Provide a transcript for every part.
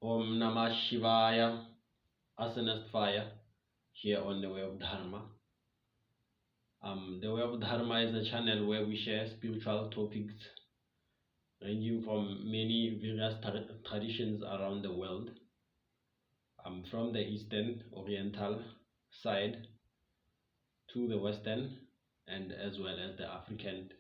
Om Namah Shivaya, Asanast Fire, here on the Way of Dharma. The Way of Dharma is a channel where we share spiritual topics ranging from many various traditions around the world, from the Eastern, Oriental side to the Western, and as well as the African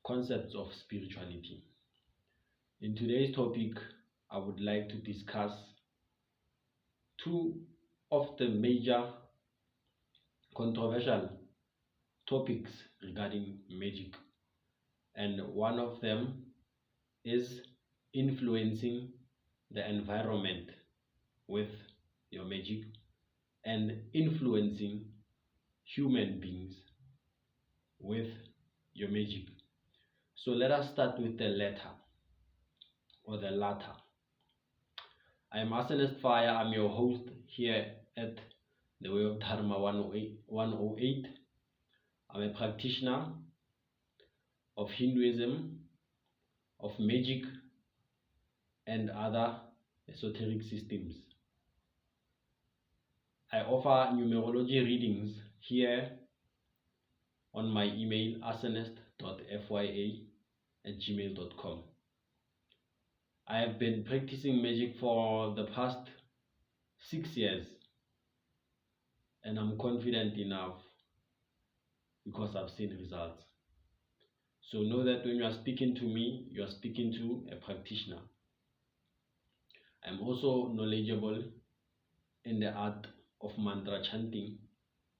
concepts of spirituality. In today's topic, I would like to discuss two of the major controversial topics regarding magic, and one of them is influencing the environment with your magic and influencing human beings with your magic. So let us start with the latter. I am Asanest Fire. I'm your host here at the Way of Dharma 108. I'm a practitioner of Hinduism, of magic, and other esoteric systems. I offer numerology readings here on my email asanest.fya@gmail.com. I have been practicing magic for the past 6 years, and I'm confident enough because I've seen results. So know that when you are speaking to me, you are speaking to a practitioner. I'm also knowledgeable in the art of mantra chanting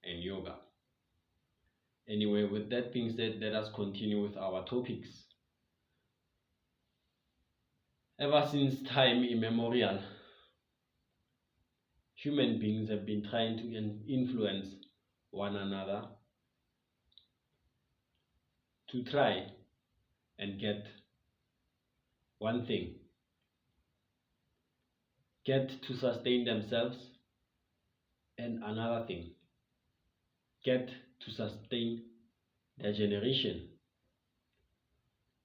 and yoga. Anyway, with that being said, let us continue with our topics. Ever since time immemorial, human beings have been trying to influence one another to try and get one thing, get to sustain themselves, and another thing, get to sustain their generation.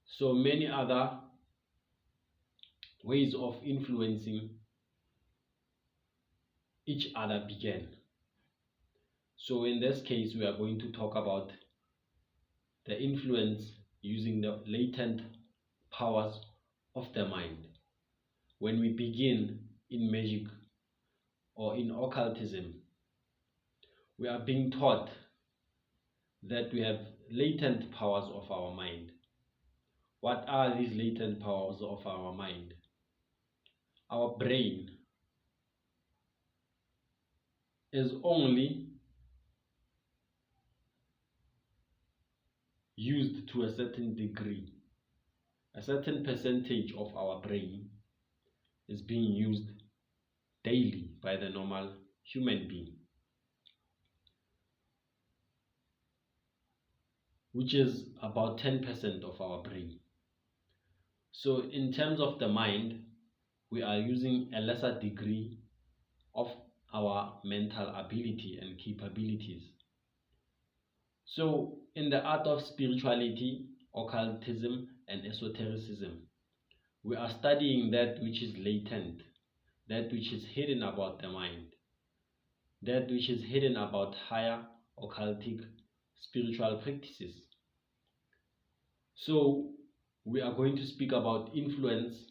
So many other ways of influencing each other began. So in this case, we are going to talk about the influence using the latent powers of the mind. When we begin in magic or in occultism, we are being taught that we have latent powers of our mind. What are these latent powers of our mind? Our brain is only used to a certain degree. A certain percentage of our brain is being used daily by the normal human being, which is about 10% of our brain. So in terms of the mind, we are using a lesser degree of our mental ability and capabilities. So in the art of spirituality, occultism, and esotericism, we are studying that which is latent, that which is hidden about the mind, that which is hidden about higher occultic spiritual practices. So we are going to speak about influence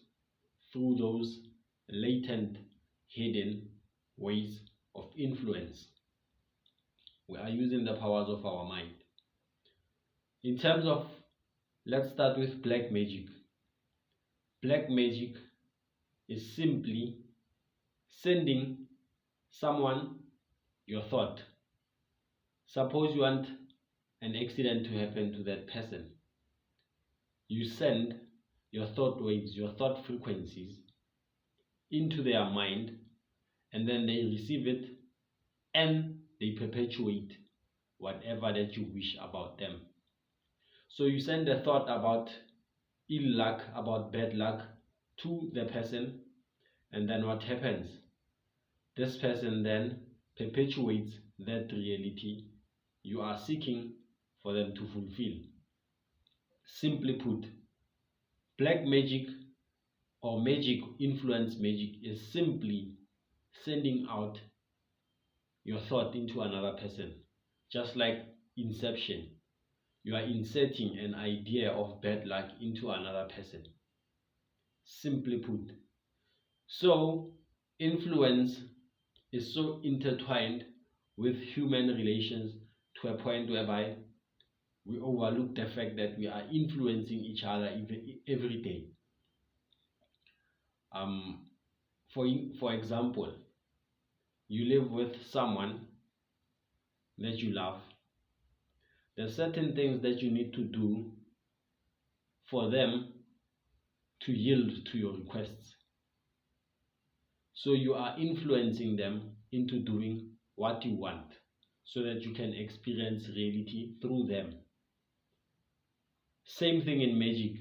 through those latent, hidden ways of influence. We are using the powers of our mind. In terms of, let's start with black magic. Black magic is simply sending someone your thought. Suppose you want an accident to happen to that person. You send your thought waves, your thought frequencies into their mind, and then they receive it and they perpetuate whatever that you wish about them. So you send a thought about ill luck, about bad luck to the person, and then what happens? This person then perpetuates that reality you are seeking for them to fulfill. Simply put, black magic or magic, influence magic, is simply sending out your thought into another person. Just like inception, you are inserting an idea of bad luck into another person, simply put. So influence is so intertwined with human relations to a point whereby we overlook the fact that we are influencing each other every day. For example, you live with someone that you love. There's certain things that you need to do for them to yield to your requests. So you are influencing them into doing what you want so that you can experience reality through them. Same thing in magic.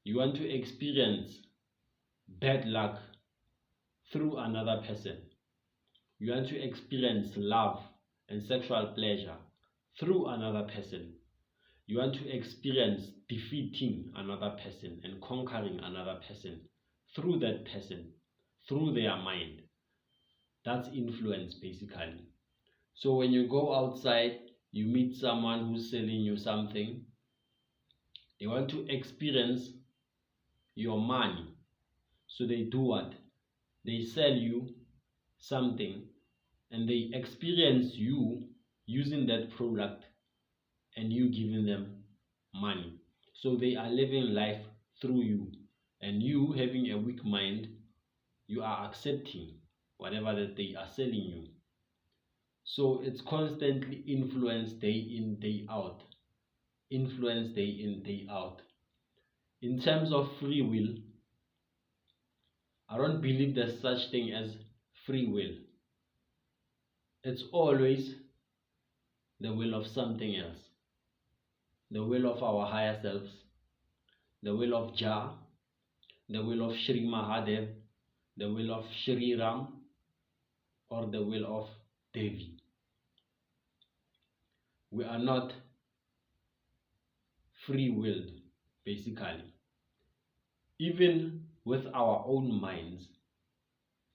You want to experience bad luck through another person. You want to experience love and sexual pleasure through another person. You want to experience defeating another person and conquering another person through that person, through their mind. That's influence, basically. So when you go outside, you meet someone who's selling you something. They want to experience your money. So they do what? They sell you something and they experience you using that product and you giving them money. So they are living life through you, and you, having a weak mind, you are accepting whatever that they are selling you. So it's constantly influence day in, day out. Influence day in, day out. In terms of free will, I don't believe there's such thing as free will. It's always the will of something else. The will of our higher selves, the will of Jah, the will of Shri Mahadev, the will of Shri Ram, or the will of Devi. We are not free-willed, basically. Even with our own minds,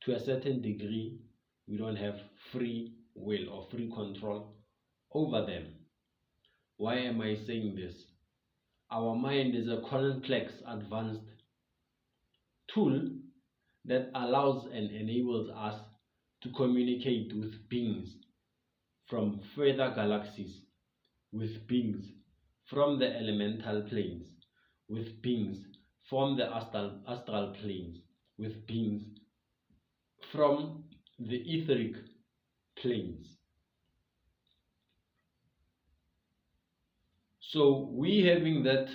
to a certain degree, we don't have free will or free control over them. Why am I saying this? Our mind is a complex, advanced tool that allows and enables us to communicate with beings from further galaxies, with beings from the elemental planes, with beings from the astral planes, with beings from the etheric planes. So we having that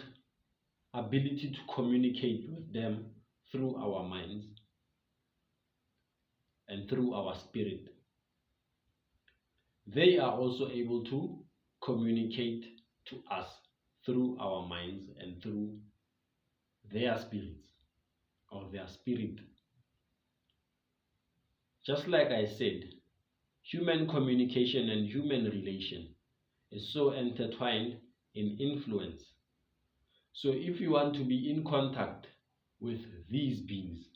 ability to communicate with them through our minds and through our spirit. They are also able to communicate to us through our minds and through their spirits or their spirit. Just like I said, human communication and human relation is so intertwined in influence. So if you want to be in contact with these beings,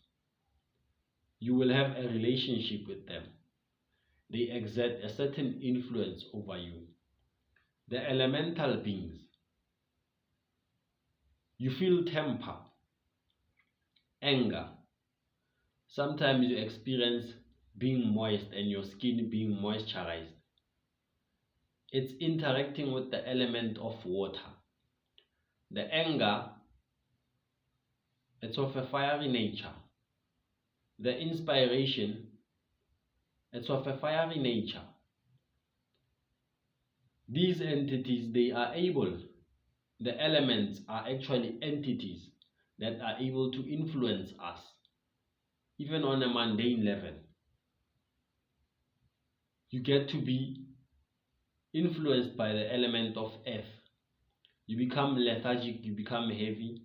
you will have a relationship with them. They exert a certain influence over you. The elemental beings, you feel temper, anger. Sometimes you experience being moist and your skin being moisturized. It's interacting with the element of water. The anger, it's of a fiery nature. The inspiration, it's of a fiery nature. These entities, they are able, the elements are actually entities that are able to influence us, even on a mundane level. You get to be influenced by the element of earth. You become lethargic, you become heavy,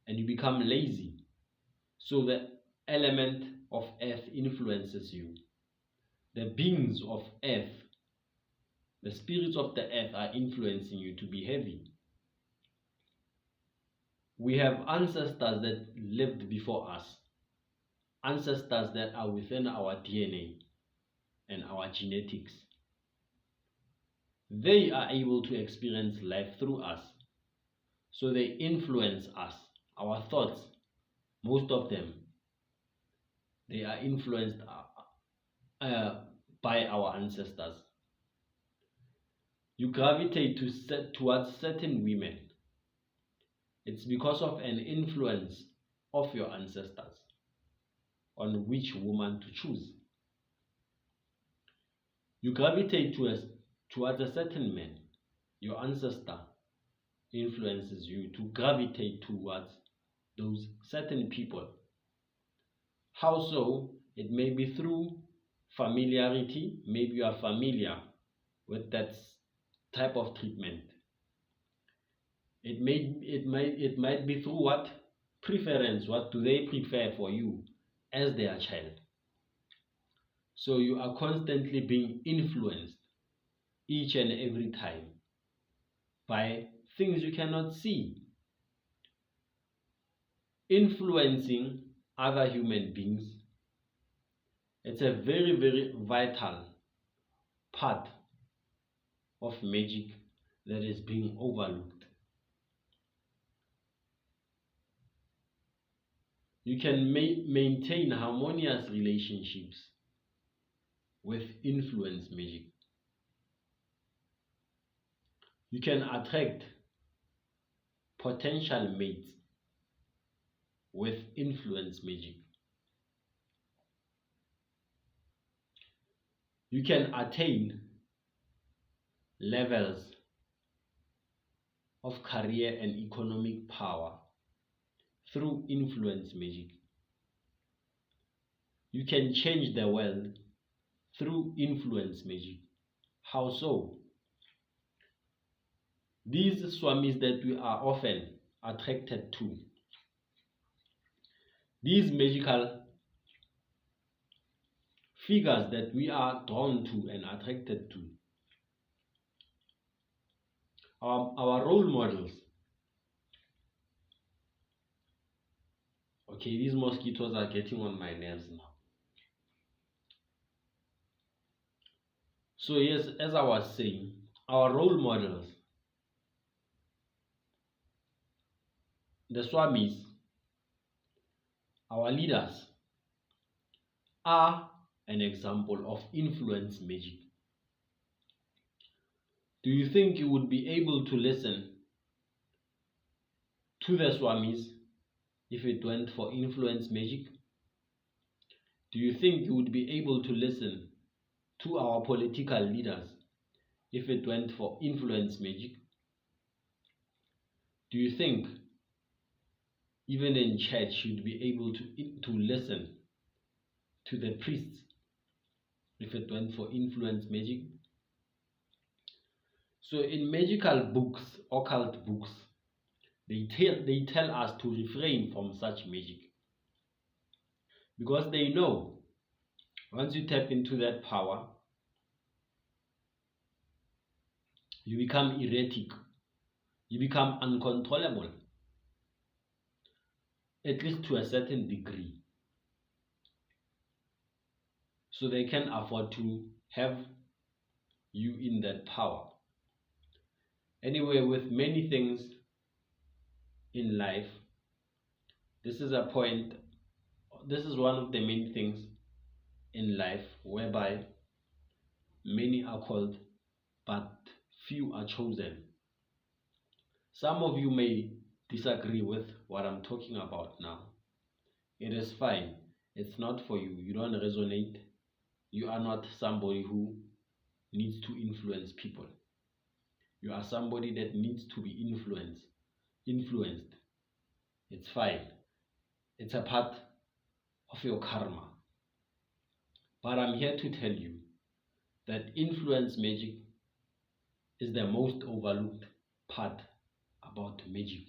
and you become lazy. So the element of earth influences you. The beings of earth, the spirits of the earth are influencing you to be heavy. We have ancestors that lived before us, ancestors that are within our DNA and our genetics. They are able to experience life through us, so they influence us, our thoughts. Most of them, they are influenced by our ancestors. You gravitate towards certain women. It's because of an influence of your ancestors on which woman to choose. You gravitate towards a certain man. Your ancestor influences you to gravitate towards those certain people. How so? It may be through familiarity. Maybe you are familiar with that type of treatment. It might be through what? Preference. What do they prefer for you as their child? So you are constantly being influenced each and every time by things you cannot see. Influencing other human beings, it's a very, very vital part of magic that is being overlooked. You can maintain harmonious relationships with influence magic. You can attract potential mates with influence magic. You can attain levels of career and economic power through influence magic. You can change the world through influence magic. How so? These swamis that we are often attracted to, these magical figures that we are drawn to and attracted to, our role models. Okay, these mosquitoes are getting on my nerves now. So yes, as I was saying, our role models, the swamis, our leaders, are an example of influence magic. Do you think you would be able to listen to the swamis if it went for influence magic? Do you think you would be able to listen to our political leaders if it went for influence magic? Do you think even in church you'd be able to listen to the priests if it went for influence magic? So in magical books, occult books, they tell us to refrain from such magic, because they know once you tap into that power, you become erratic, you become uncontrollable, at least to a certain degree. So they can afford to have you in that power. Anyway, with many things in life, this is one of the main things in life whereby many are called but few are chosen. Some of you may disagree with what I'm talking about now. It is fine. It's not for you. You don't resonate. You are not somebody who needs to influence people. You are somebody that needs to be influenced. It's fine. It's a part of your karma. But I'm here to tell you that influence magic is the most overlooked part about magic.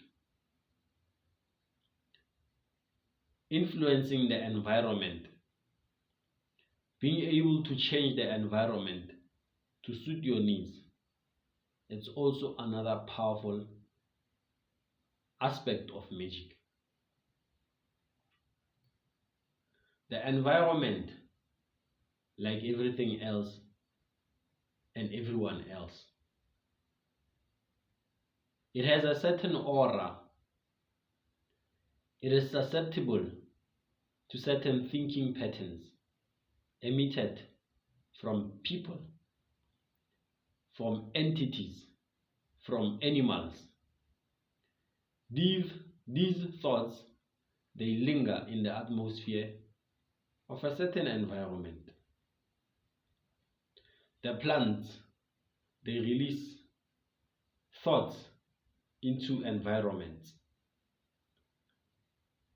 Influencing the environment, being able to change the environment to suit your needs, it's also another powerful aspect of magic. The environment, like everything else and everyone else, it has a certain aura. It is susceptible to certain thinking patterns emitted from people, from entities, from animals. These thoughts, they linger in the atmosphere of a certain environment. The plants, they release thoughts into environments.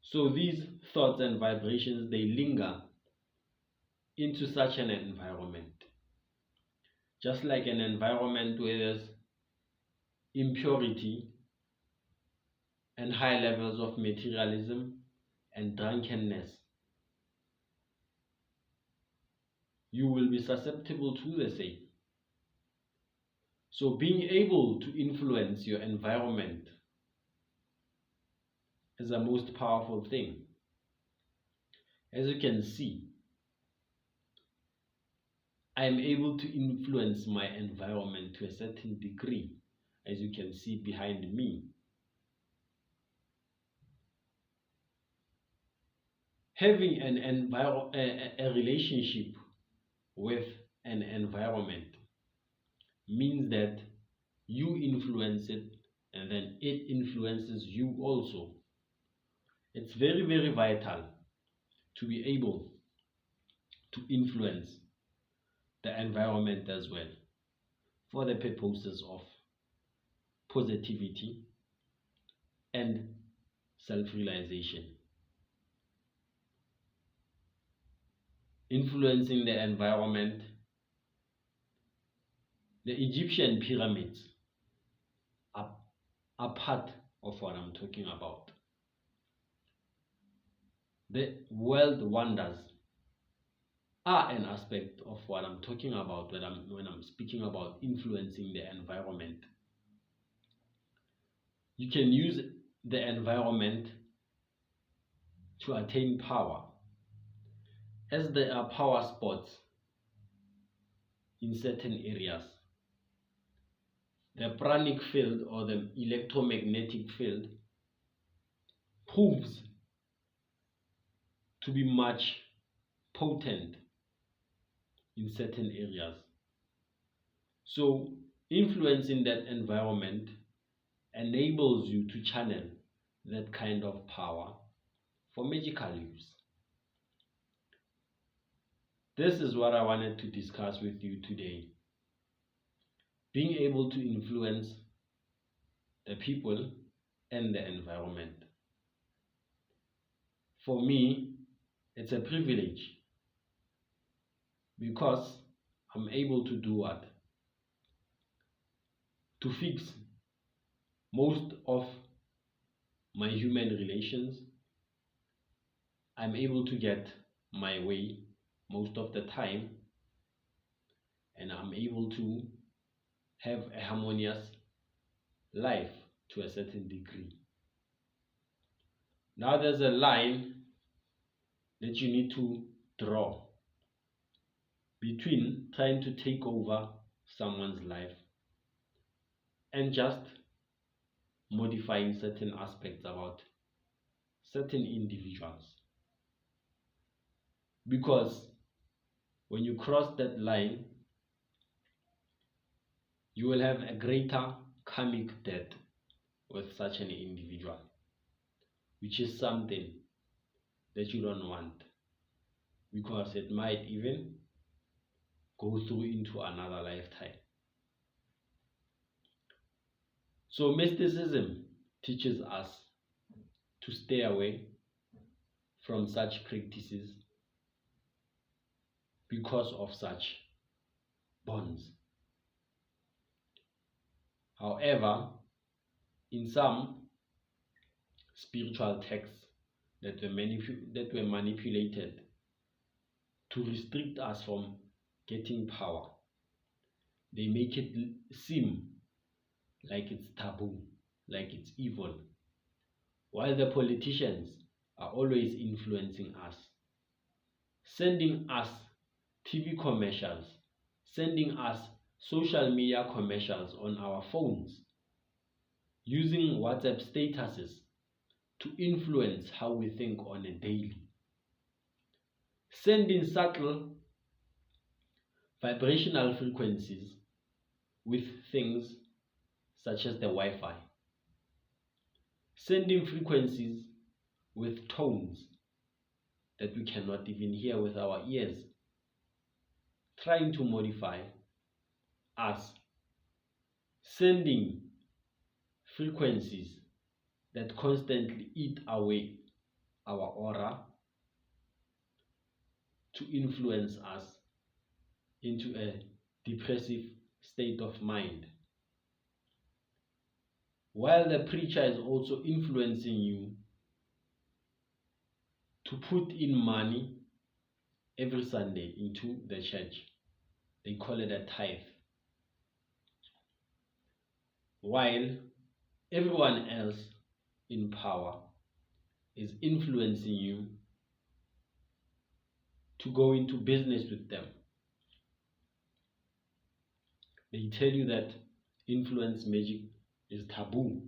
So these thoughts and vibrations, they linger into such an environment. Just like an environment where there's impurity and high levels of materialism and drunkenness, you will be susceptible to the same. So being able to influence your environment is the most powerful thing. As you can see, I am able to influence my environment to a certain degree, as you can see behind me. Having a relationship with an environment means that you influence it and then it influences you also. It's very, very vital to be able to influence the environment as well for the purposes of positivity and self-realization. Influencing the environment, the Egyptian pyramids are part of what I'm talking about. The world wonders are an aspect of what I'm talking about when I'm speaking about influencing the environment. You can use the environment to attain power, as there are power spots in certain areas. The pranic field or the electromagnetic field proves to be much potent in certain areas. So influencing that environment enables you to channel that kind of power for magical use. This is what I wanted to discuss with you today. Being able to influence the people and the environment. For me, it's a privilege because I'm able to do what? To fix most of my human relations. I'm able to get my way most of the time, and I'm able to have a harmonious life to a certain degree. Now there's a line that you need to draw between trying to take over someone's life and just modifying certain aspects about certain individuals. Because when you cross that line, you will have a greater karmic debt with such an individual, which is something that you don't want, because it might even go through into another lifetime. So mysticism teaches us to stay away from such practices because of such bonds. However, in some spiritual texts that were manipulated to restrict us from getting power, they make it seem like it's taboo, like it's evil, while the politicians are always influencing us, sending us TV commercials, sending us social media commercials on our phones, using WhatsApp statuses to influence how we think on a daily, sending subtle vibrational frequencies with things such as the Wi-Fi, sending frequencies with tones that we cannot even hear with our ears, trying to modify us, sending frequencies that constantly eat away our aura to influence us into a depressive state of mind. While the preacher is also influencing you to put in money every Sunday into the church. They call it a tithe. While everyone else in power is influencing you to go into business with them. They tell you that influence magic is taboo.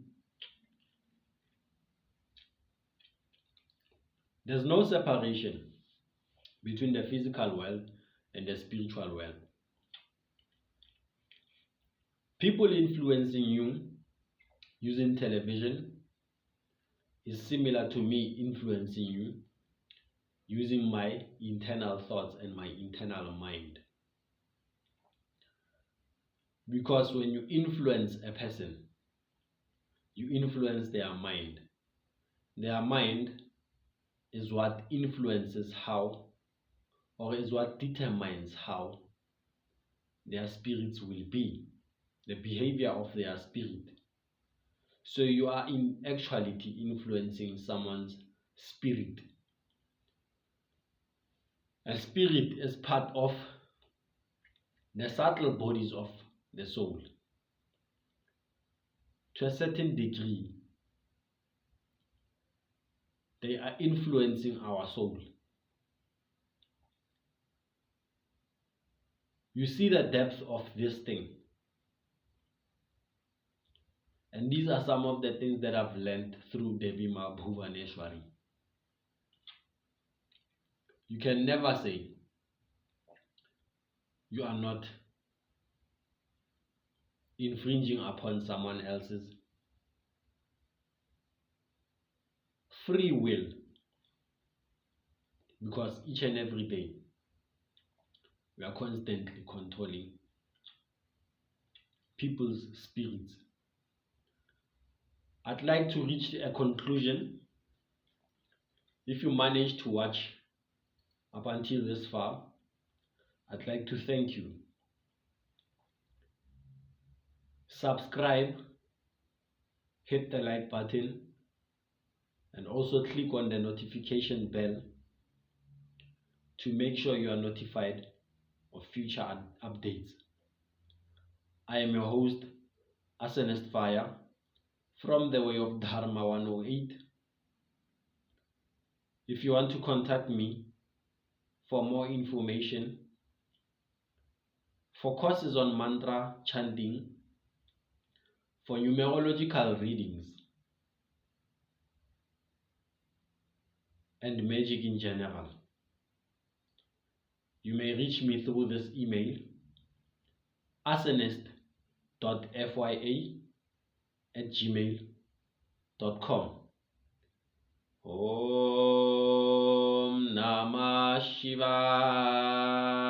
There's no separation between the physical world and the spiritual world. People influencing you using television is similar to me influencing you using my internal thoughts and my internal mind. Because when you influence a person, you influence their mind. Their mind is what influences how, or is what determines how their spirits will be, the behavior of their spirit. So you are in actuality influencing someone's spirit. A spirit is part of the subtle bodies of the soul. To a certain degree, they are influencing our soul. You see the depth of this thing. And these are some of the things that I've learned through Devi Ma Bhuvaneshwari. You can never say you are not infringing upon someone else's free will, because each and every day we are constantly controlling people's spirits. I'd like to reach a conclusion. If you managed to watch up until this far, I'd like to thank you. Subscribe, hit the like button, and also click on the notification bell to make sure you are notified of future updates. I am your host, Asenest Fire, from the Way of Dharma 108. If you want to contact me for more information, for courses on mantra chanting, for numerological readings, and magic in general, you may reach me through this email, asenest.fya@gmail.com. Om Namah Shivaya.